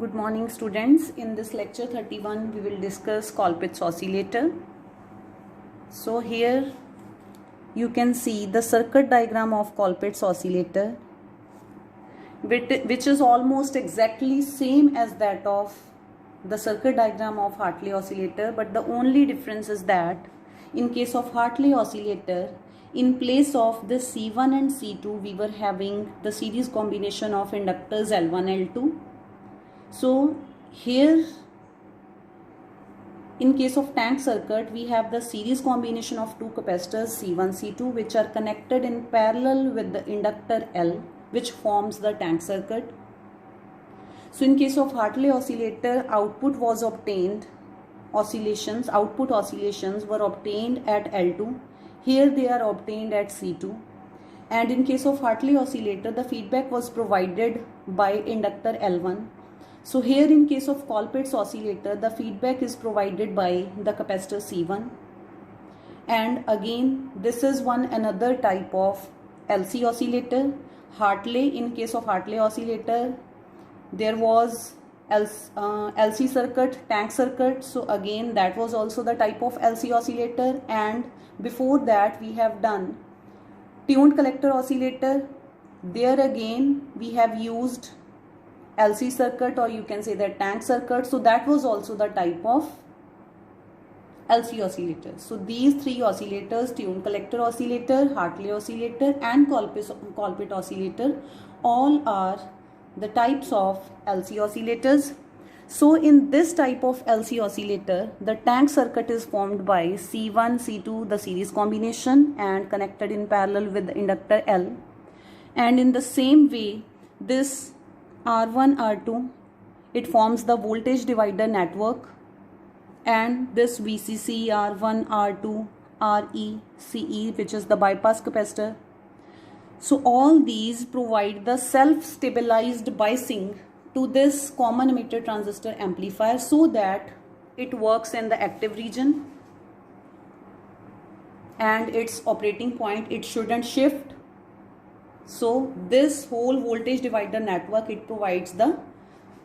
Good morning students. In this lecture 31 we will discuss Colpitz's oscillator. So here you can see the circuit diagram of Colpitz's oscillator, which is almost exactly same as that of the circuit diagram of Hartley oscillator, but the only difference is that in case of Hartley oscillator, in place of the C1 and C2 we were having the series combination of inductors L1 L2. So here in case of tank circuit we have the series combination of two capacitors C1 C2 which are connected in parallel with the inductor L, which forms the tank circuit. So in case of Hartley oscillator, output oscillations were obtained at L2. Here they are obtained at C2. And in case of Hartley oscillator, the feedback was provided by inductor L1. So here in case of Colpitz's oscillator, the feedback is provided by the capacitor C1. And again, this is another type of LC oscillator. Hartley, in case of Hartley oscillator, there was LC circuit, tank circuit. So again, that was also the type of LC oscillator. And before that, we have done tuned collector oscillator. There again, we have used LC circuit, or you can say that tank circuit. So that was also the type of LC oscillator. So these three oscillators, tuned collector oscillator, Hartley oscillator and Colpitz's oscillator, all are the types of LC oscillators. So in this type of LC oscillator, the tank circuit is formed by C1, C2, the series combination, and connected in parallel with the inductor L. And in the same way, this R1, R2, it forms the voltage divider network, and this VCC, R1, R2, RE, CE, which is the bypass capacitor. So all these provide the self-stabilized biasing to this common emitter transistor amplifier so that it works in the active region and its operating point, it shouldn't shift. So this whole voltage divider network, it provides the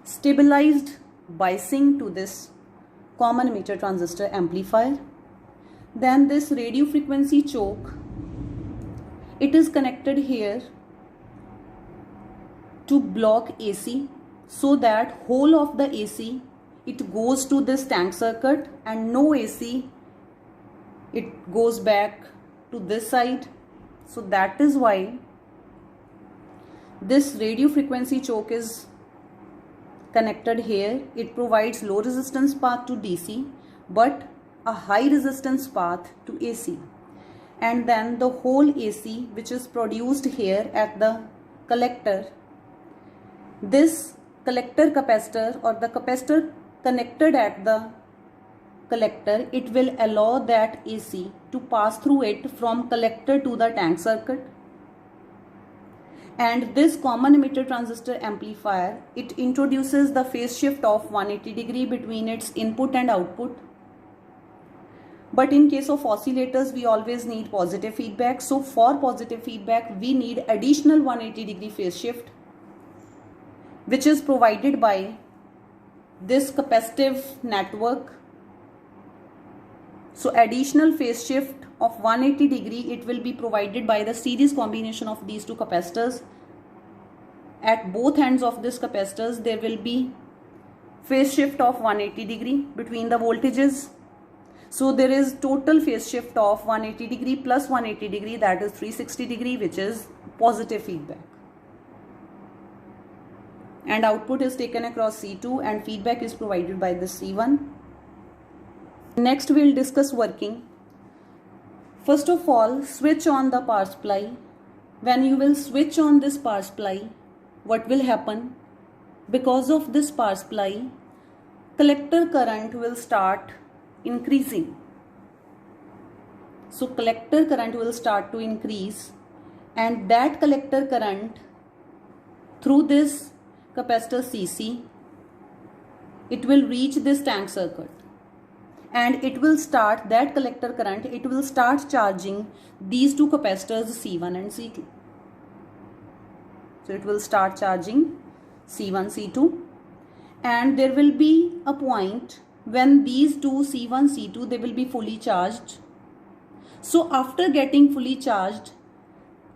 stabilized biasing to this common emitter transistor amplifier. Then this radio frequency choke, it is connected here to block AC, so that whole of the AC, it goes to this tank circuit, and no AC, it goes back to this side. So that is why this radio frequency choke is connected here. It provides low resistance path to DC but a high resistance path to AC. And then the whole AC which is produced here at the collector, this collector capacitor or the capacitor connected at the collector, it will allow that AC to pass through it from collector to the tank circuit. And this common emitter transistor amplifier, it introduces the phase shift of 180 degree between its input and output. But in case of oscillators, we always need positive feedback. So for positive feedback, we need additional 180 degree phase shift, which is provided by this capacitive network. So additional phase shift of 180 degree, it will be provided by the series combination of these two capacitors. At both ends of this capacitors, there will be phase shift of 180 degree between the voltages. So there is total phase shift of 180 degree plus 180 degree, that is 360 degree, which is positive feedback. And output is taken across C2 and feedback is provided by the C1. Next we will discuss working. First of all, switch on the power supply. When you will switch on this power supply, what will happen? Because of this power supply, collector current will start increasing. So collector current will start to increase, and that collector current through this capacitor CC, it will reach this tank circuit. And it will start, that collector current, it will start charging these two capacitors C1 and C2. So it will start charging C1, C2, and there will be a point when these two C1, C2, they will be fully charged. So after getting fully charged,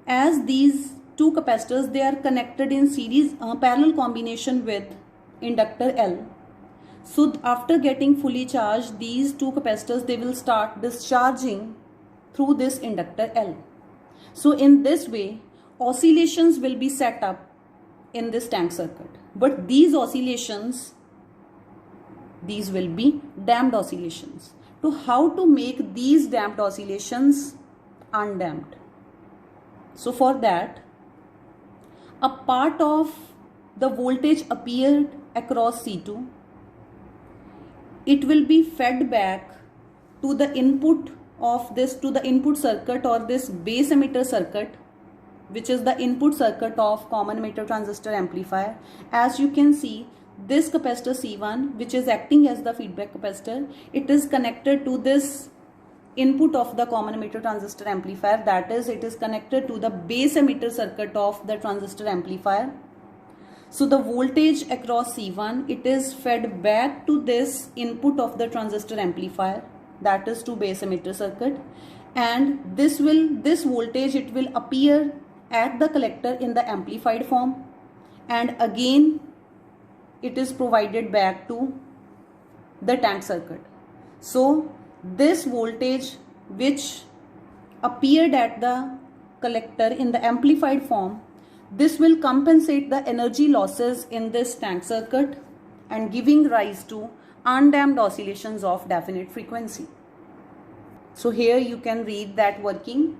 as these two capacitors, they are connected in series parallel combination with inductor L. So after getting fully charged, these two capacitors, they will start discharging through this inductor L. So in this way, oscillations will be set up in this tank circuit. But these oscillations, these will be damped oscillations. So how to make these damped oscillations undamped? So for that, a part of the voltage appeared across C2, it will be fed back to the input of this, to the input circuit or this base emitter circuit, which is the input circuit of common emitter transistor amplifier. As you can see, this capacitor C1, which is acting as the feedback capacitor, it is connected to this input of the common emitter transistor amplifier, that is, it is connected to the base emitter circuit of the transistor amplifier. So the voltage across C1, it is fed back to this input of the transistor amplifier, that is to base emitter circuit, and this voltage, it will appear at the collector in the amplified form, and again it is provided back to the tank circuit. So this voltage which appeared at the collector in the amplified form, this will compensate the energy losses in this tank circuit and giving rise to undamped oscillations of definite frequency. So here you can read that working.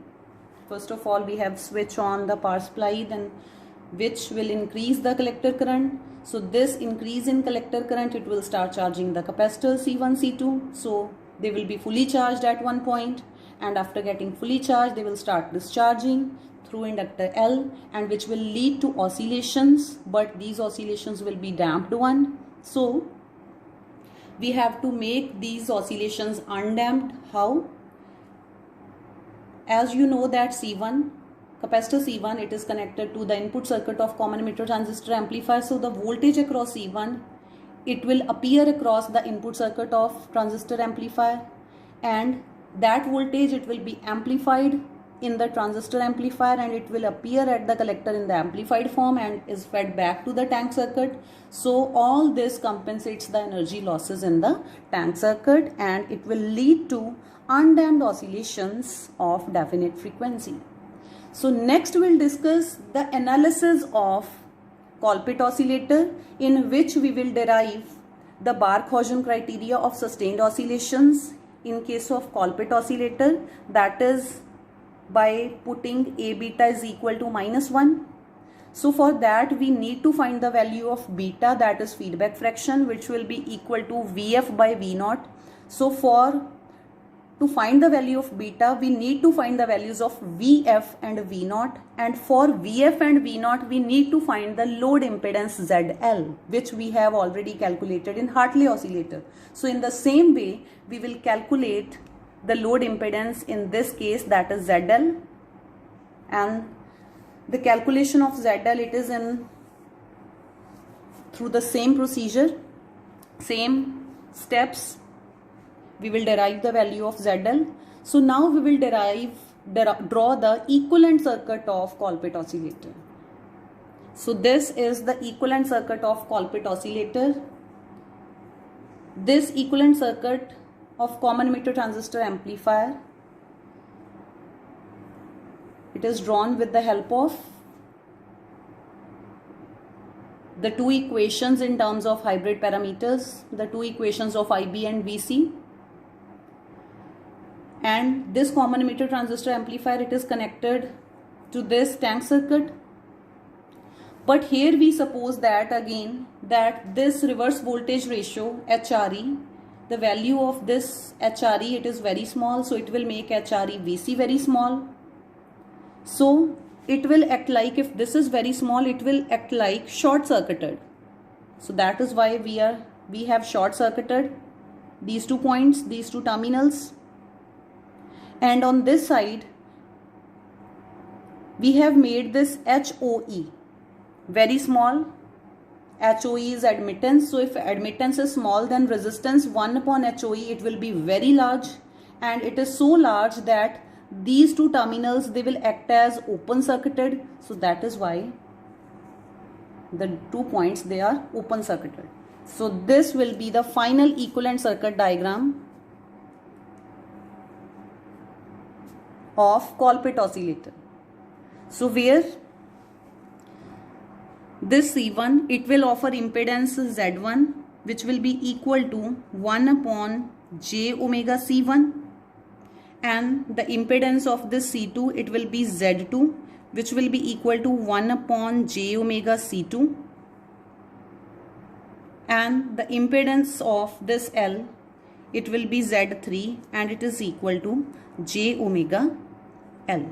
First of all, we have switch on the power supply, then which will increase the collector current. So this increase in collector current, it will start charging the capacitor C1, C2. So they will be fully charged at one point, and after getting fully charged, they will start discharging through inductor L, and which will lead to oscillations, but these oscillations will be damped one. So we have to make these oscillations undamped. How? As you know that C1, capacitor C1, it is connected to the input circuit of common emitter transistor amplifier. So the voltage across C1, it will appear across the input circuit of transistor amplifier, and that voltage, it will be amplified in the transistor amplifier, and it will appear at the collector in the amplified form and is fed back to the tank circuit. So all this compensates the energy losses in the tank circuit, and it will lead to undamped oscillations of definite frequency. So next we'll discuss the analysis of Colpit oscillator, in which we will derive the Bark-Hausen criteria of sustained oscillations in case of Colpit oscillator, that is by putting A beta is equal to -1. So for that we need to find the value of beta, that is feedback fraction, which will be equal to Vf by V0. So to find the value of beta, we need to find the values of Vf and V0, and for Vf and V0 we need to find the load impedance ZL, which we have already calculated in Hartley oscillator. So in the same way we will calculate the load impedance in this case, that is ZL, and the calculation of ZL, it is in through the same procedure, same steps, we will derive the value of ZL. So now we will draw the equivalent circuit of Colpit oscillator. So this is the equivalent circuit of Colpit oscillator. This equivalent circuit of common emitter transistor amplifier, it is drawn with the help of the two equations in terms of hybrid parameters, the two equations of IB and VC. And this common emitter transistor amplifier, it is connected to this tank circuit. But here we suppose that again that this reverse voltage ratio HRE, the value of this HRE, it is very small, so it will make HRE VC very small. So it will act like, if this is very small, it will act like short circuited. So that is why we have short circuited these 2 points, these 2 terminals. And on this side we have made this HOE very small, HOE is admittance. So if admittance is small, then resistance 1 upon HOE, it will be very large, and it is so large that these two terminals, they will act as open circuited. So that is why the 2 points, they are open circuited. So this will be the final equivalent circuit diagram of Colpitts oscillator. So where this C1, it will offer impedance Z1, which will be equal to 1 upon j omega C1, and the impedance of this C2, it will be Z2, which will be equal to 1 upon j omega C2, and the impedance of this L, it will be Z3, and it is equal to j omega L.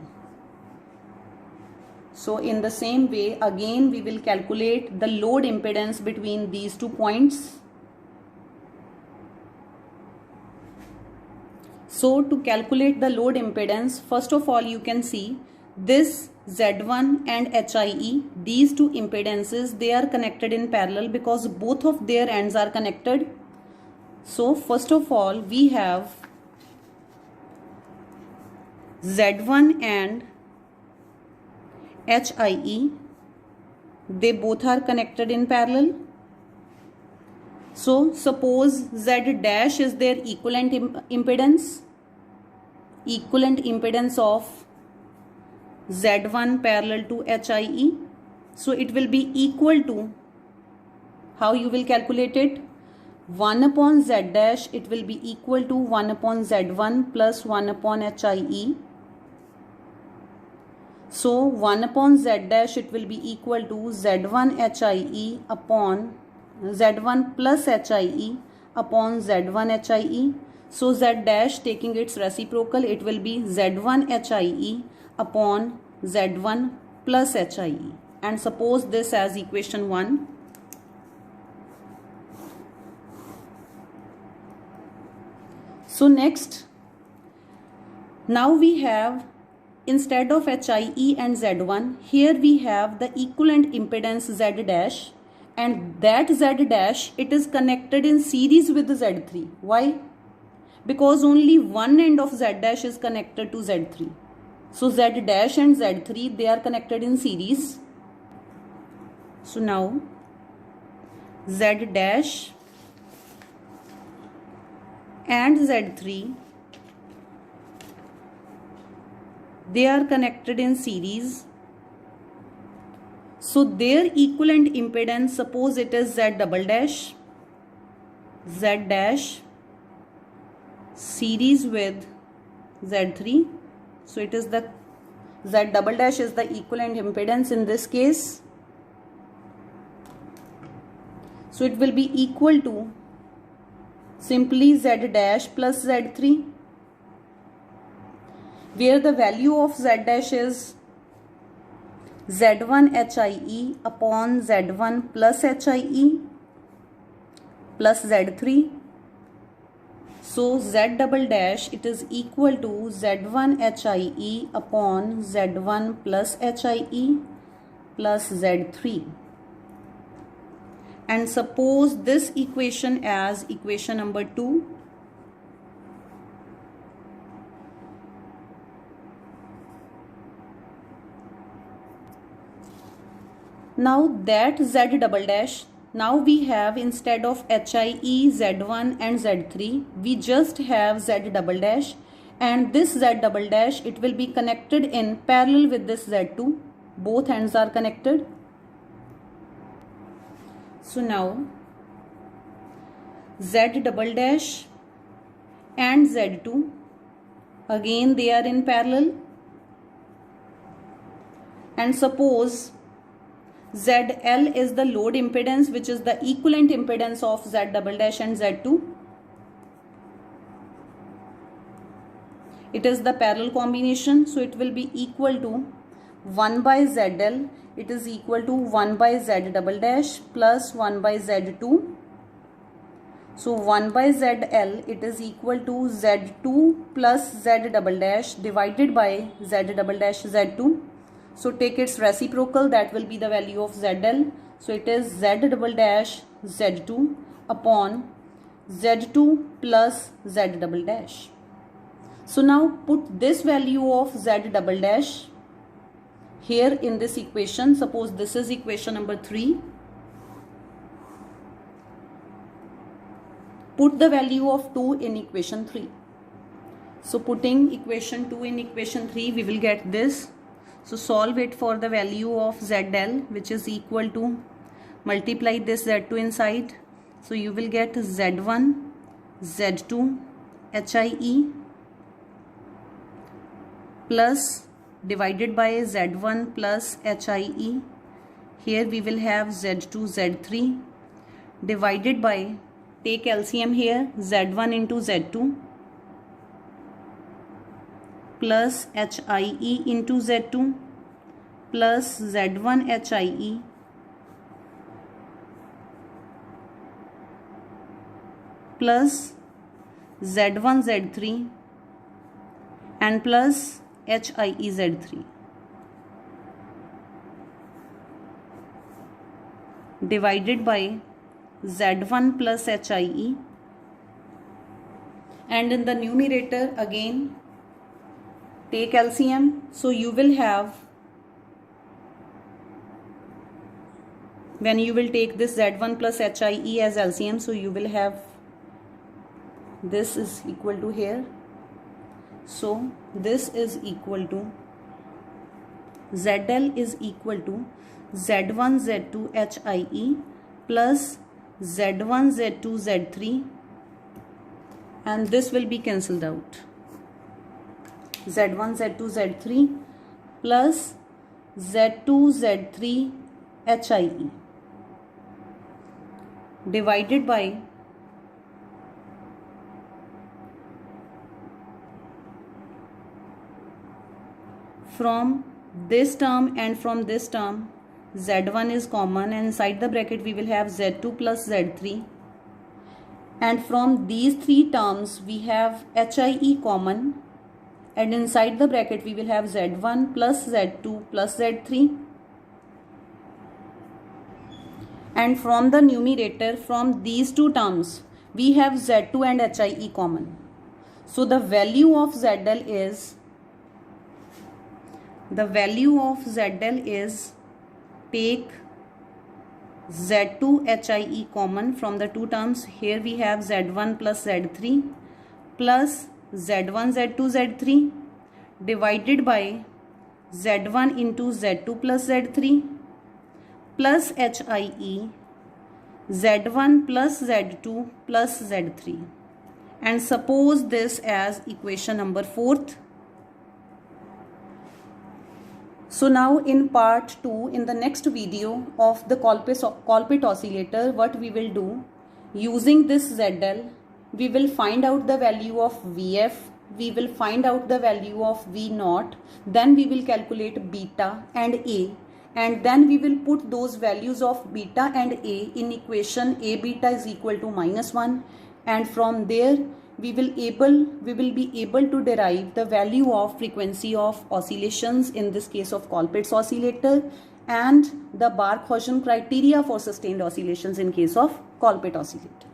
So in the same way, again we will calculate the load impedance between these 2 points. So to calculate the load impedance, first of all, you can see this Z1 and HIE, these two impedances, they are connected in parallel because both of their ends are connected. So first of all, we have Z1 and HIE, they both are connected in parallel. So suppose Z dash is their equivalent impedance of Z1 parallel to HIE. So it will be equal to, how you will calculate it? 1 upon Z dash, it will be equal to 1 upon Z1 plus 1 upon HIE. So 1 upon Z dash, it will be equal to Z1 HIE upon Z1 plus HIE upon Z1 HIE. So Z dash, taking its reciprocal, it will be Z1 HIE upon Z1 plus HIE. And suppose this as equation 1. So next, now we have, instead of HIE and Z1, here we have the equivalent impedance Z dash, and that Z dash, it is connected in series with the Z3. Why? Because only one end of Z dash is connected to Z3. So Z dash and Z3, they are connected in series. So now Z dash and Z3, they are connected in series. So their equivalent impedance, suppose it is Z double dash, Z dash series with Z3. So it is the Z double dash is the equivalent impedance in this case. So it will be equal to simply Z dash plus Z3, where the value of Z dash is Z1 HIE upon Z1 plus HIE plus Z3. So Z double dash, it is equal to Z1 HIE upon Z1 plus HIE plus Z3. And suppose this equation as equation number 2. Now that Z double dash, now we have, instead of HIE, Z1 and Z3, we just have Z double dash, and this Z double dash, it will be connected in parallel with this Z2. Both ends are connected. So now Z double dash and Z2, again they are in parallel, and suppose ZL is the load impedance, which is the equivalent impedance of Z double dash and Z2. It is the parallel combination, so it will be equal to 1 by ZL, it is equal to 1 by Z double dash plus 1 by Z2. So 1 by ZL, it is equal to Z2 plus Z double dash divided by Z double dash Z2. So take its reciprocal, that will be the value of ZL. So it is Z double dash Z2 upon Z2 plus Z double dash. So now put this value of Z double dash here in this equation. Suppose this is equation number 3. Put the value of 2 in equation 3. So putting equation 2 in equation 3, we will get this. So solve it for the value of ZL, which is equal to, multiply this Z2 inside. So you will get Z1 Z2 HIE plus divided by Z1 plus HIE. Here we will have Z2 Z3 divided by, take LCM here, Z1 into Z2 plus HIE into Z2 plus Z1 HIE plus Z1 Z3 and plus HIE Z3 divided by Z1 plus HIE, and in the numerator again take LCM. So you will have, when you will take this Z1 plus HIE as LCM, so you will have this is equal to here. So this is equal to, ZL is equal to Z1 Z2 HIE plus Z1 Z2 Z3, and this will be cancelled out. Z1 Z2 Z3 plus Z2 Z3 HIE divided by from this term and from this term, Z1 is common, and inside the bracket we will have Z2 plus Z3, and from these three terms we have HIE common, and inside the bracket we will have Z1 plus Z2 plus Z3, and from the numerator, from these two terms we have Z2 and HIE common. So the value of ZL is, take Z2 HIE common from the two terms. Here we have Z1 plus Z3 plus Z1 Z2 Z3 divided by Z1 into Z2 plus Z3 plus HIE Z1 plus Z2 plus Z3, and suppose this as equation number 4th. So now in part 2, in the next video of the Colpit oscillator, what we will do, using this ZL, we will find out the value of VF, we will find out the value of V0, then we will calculate beta and A, and then we will put those values of beta and A in equation A beta is equal to -1, and from there we will be able to derive the value of frequency of oscillations, in this case of Colpit's oscillator, and the Bark-Hausen criteria for sustained oscillations in case of Colpit oscillator.